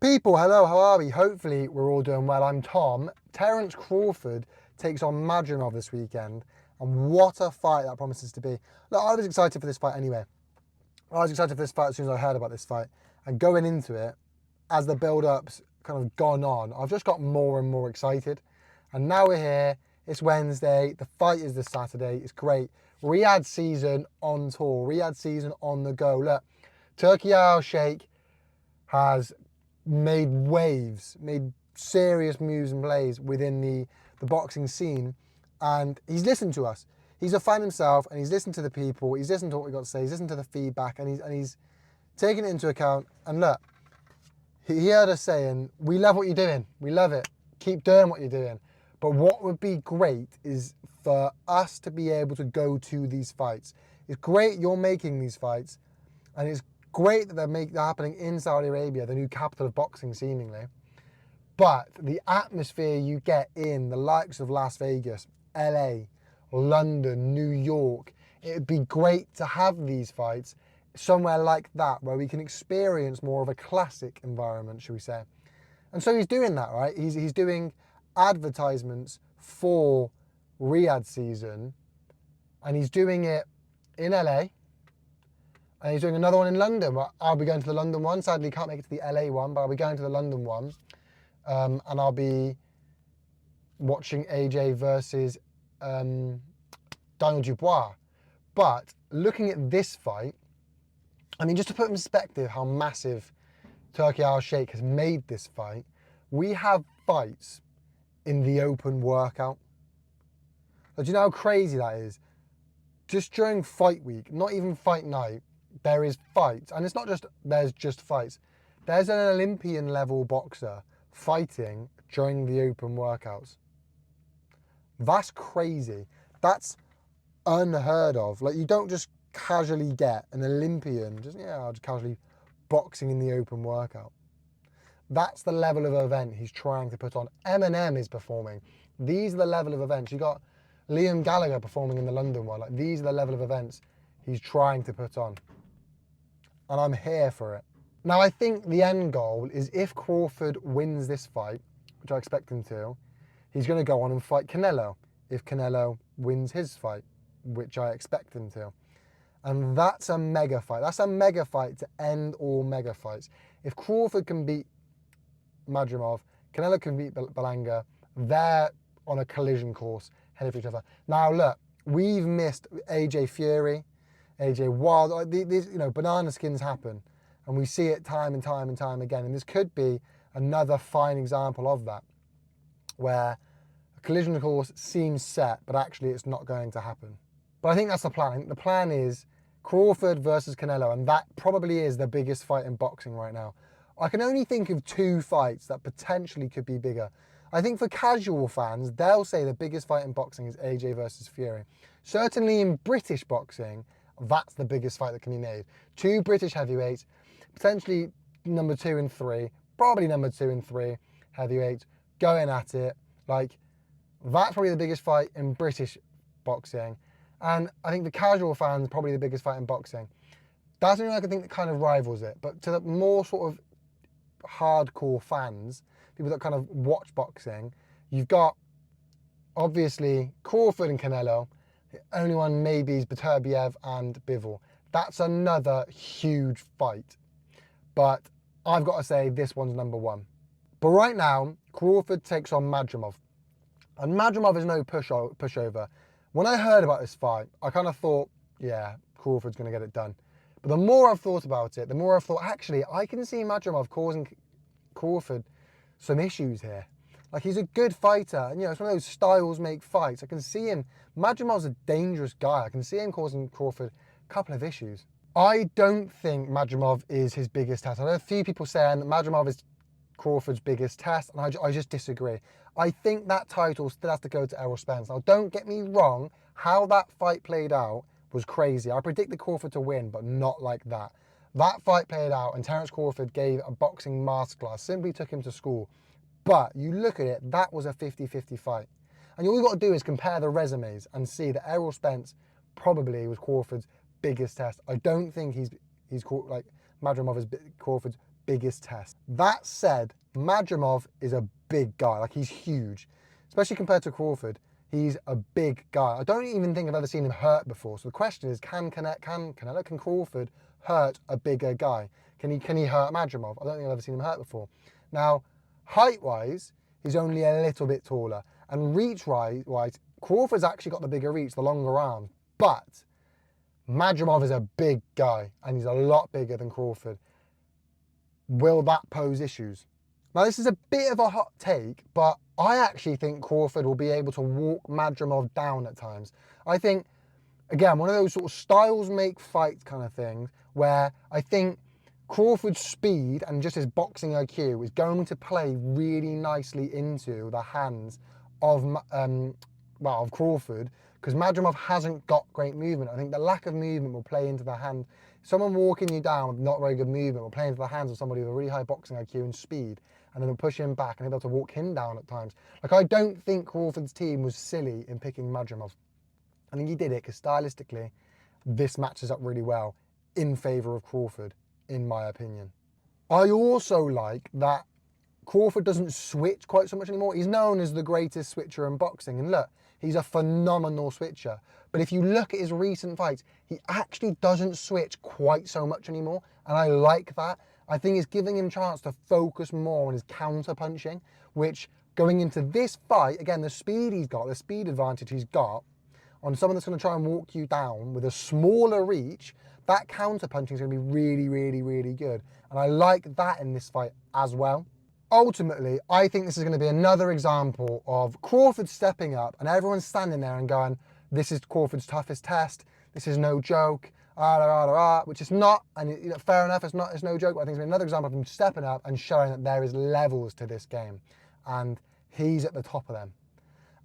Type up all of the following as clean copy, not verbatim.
People, hello, how are we? Hopefully we're all doing well. I'm Tom. Terence Crawford takes on Madrimov this weekend, and what a fight that promises to be. Look, I was excited for this fight anyway. I was excited for this fight as soon as I heard about this fight, and going into it, as the build-up's kind of gone on, I've just got more and more excited. And now we're here, it's Wednesday, the fight is this Saturday, it's great. Riyadh season on tour, Riyadh season on the go. Look, Turkey Al Sheikh has made waves, made serious moves and plays within the boxing scene, and he's listened to us. He's a fan himself, and he's listened to the people, he's listened to what we got to say, he's listened to the feedback, and he's taken it into account. And look, he heard us saying, we love what you're doing, we love it, keep doing what you're doing. But what would be great is for us to be able to go to these fights. It's great you're making these fights, and it's great that they're happening in Saudi Arabia, the new capital of boxing seemingly. But the atmosphere you get in the likes of Las Vegas, LA, London, New York, it'd be great to have these fights somewhere like that where we can experience more of a classic environment, shall we say. And so he's doing that, right? He's doing advertisements for Riyadh season, and he's doing it in LA, and he's doing another one in London. I'll be going to the London one. Sadly, can't make it to the LA one, but I'll be going to the London one, and I'll be watching AJ versus Daniel Dubois. But looking at this fight, I mean, just to put in perspective how massive Turkey Al Sheikh has made this fight, we have fights in the open workout. Do you know how crazy that is? Just during fight week, not even fight night, there is fights. And it's not just, there's just fights. There's an Olympian level boxer fighting during the open workouts. That's crazy. That's unheard of. Like, you don't just casually get an Olympian, just casually boxing in the open workout. That's the level of event he's trying to put on. Eminem is performing. These are the level of events. You got Liam Gallagher performing in the London one. Like, these are the level of events he's trying to put on. And I'm here for it. Now, I think the end goal is if Crawford wins this fight, which I expect him to, he's going to go on and fight Canelo. If Canelo wins his fight, which I expect him to. And that's a mega fight. That's a mega fight to end all mega fights. If Crawford can beat Madrimov, Canelo can beat Belanga, they're on a collision course headed for each other. Now look, we've missed AJ Fury, AJ Wild, these, banana skins happen, and we see it time and time and time again, and this could be another fine example of that, where a collision course seems set, but actually it's not going to happen. But I think that's the plan. I think the plan is Crawford versus Canelo, and that probably is the biggest fight in boxing right now. I can only think of two fights that potentially could be bigger. I think for casual fans, they'll say the biggest fight in boxing is AJ versus Fury. Certainly in British boxing, that's the biggest fight that can be made. Two British heavyweights, potentially number 2 and 3, probably number 2 and 3 heavyweights, going at it. Like, that's probably the biggest fight in British boxing. And I think the casual fans, probably the biggest fight in boxing. That's the only one I can think that kind of rivals it. But to the more sort of hardcore fans, people that kind of watch boxing, you've got obviously Crawford and Canelo. The only one maybe is Beterbiev and Bivol. That's another huge fight. But I've got to say this one's number 1. But right now, Crawford takes on Madrimov. And Madrimov is no pushover. When I heard about this fight, I kind of thought, yeah, Crawford's going to get it done. But the more I've thought about it, the more I've thought, actually, I can see Madrimov causing Crawford some issues here. Like, he's a good fighter, and it's one of those styles make fights. I can see him. Madrimov's a dangerous guy. I can see him causing Crawford a couple of issues. I don't think Madrimov is his biggest test. I know a few people saying that Madrimov is Crawford's biggest test, and I just disagree. I think that title still has to go to Errol Spence. Now, don't get me wrong, how that fight played out was crazy. I predicted Crawford to win, but not like that. That fight played out, and Terence Crawford gave a boxing masterclass, simply took him to school. But you look at it, that was a 50-50 fight. And all you've got to do is compare the resumes and see that Errol Spence probably was Crawford's biggest test. I don't think he's like Madrimov is Crawford's biggest test. That said, Madrimov is a big guy. Like, he's huge, especially compared to Crawford. He's a big guy. I don't even think I've ever seen him hurt before. So the question is, can Crawford hurt a bigger guy? Can he hurt Madrimov? I don't think I've ever seen him hurt before. Now, height-wise, he's only a little bit taller. And reach-wise, Crawford's actually got the bigger reach, the longer arms. But Madrimov is a big guy, and he's a lot bigger than Crawford. Will that pose issues? Now, this is a bit of a hot take, but I actually think Crawford will be able to walk Madrimov down at times. I think, again, one of those sort of styles make fights kind of things, where I think Crawford's speed and just his boxing IQ is going to play really nicely into the hands of Crawford, because Madrimov hasn't got great movement. I think the lack of movement will play into the hand. Someone walking you down with not very good movement will play into the hands of somebody with a really high boxing IQ and speed, and then they'll push him back and they'll be able to walk him down at times. Like, I don't think Crawford's team was silly in picking Madrimov. I think he did it because stylistically, this matches up really well in favour of Crawford, in my opinion. I also like that Crawford doesn't switch quite so much anymore. He's known as the greatest switcher in boxing, and look, he's a phenomenal switcher. But if you look at his recent fights, he actually doesn't switch quite so much anymore, and I like that. I think it's giving him a chance to focus more on his counter punching, which going into this fight, again, the speed he's got, the speed advantage he's got on someone that's going to try and walk you down with a smaller reach, that counter punching is going to be really, really, really good. And I like that in this fight as well. Ultimately, I think this is going to be another example of Crawford stepping up and everyone standing there and going, this is Crawford's toughest test. This is no joke. Which is not, and fair enough, it's no joke, but I think it's another example of him stepping up and showing that there is levels to this game. And he's at the top of them.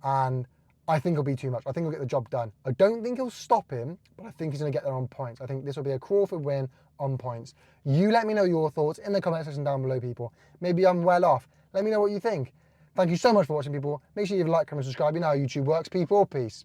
And I think it'll be too much. I think he'll get the job done. I don't think he'll stop him, but I think he's going to get there on points. I think this will be a Crawford win on points. You let me know your thoughts in the comment section down below, people. Maybe I'm well off. Let me know what you think. Thank you so much for watching, people. Make sure you like, comment, subscribe. You know how YouTube works, people. Peace.